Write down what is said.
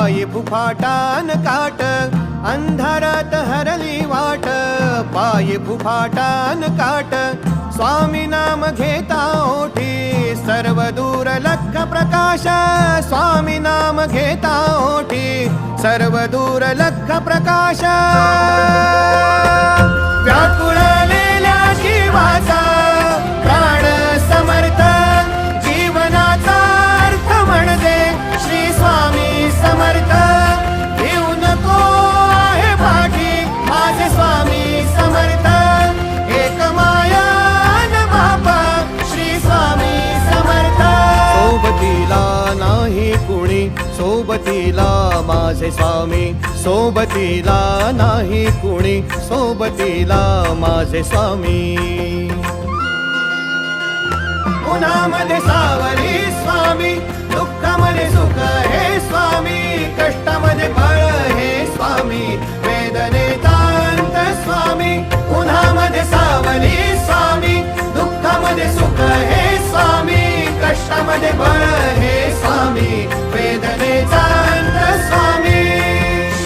पायी फुफाटान काट अंधारात हरली वाट पायी फुफाटान काट स्वामी नाम घेता ओठी सर्व दूर लख प्रकाश स्वामी नाम घेता ओठी सर्व दूर लख प्रकाश व्याकुळलेल्या जीवाचा प्राण समर्थ जीवनाचा अर्थ म्हणजे श्री स्वामी समर्थ घेऊ नको आहे पाठी माझे स्वामी समर्थ एक माया न बापा श्री स्वामी समर्थ सोबतीला नाही कुणी सोबतीला माझे स्वामी सोबतीला नाही कुणी सोबतीला माझे स्वामी उन्हामध्ये सावली स्वामी दुःखामध्ये सुख हे स्वामी कष्टामध्ये बळ हे स्वामी वेदनेचा अंत स्वामी उन्हामध्ये सावली स्वामी दुःखामध्ये सुख हे स्वामी कष्टामध्ये बळ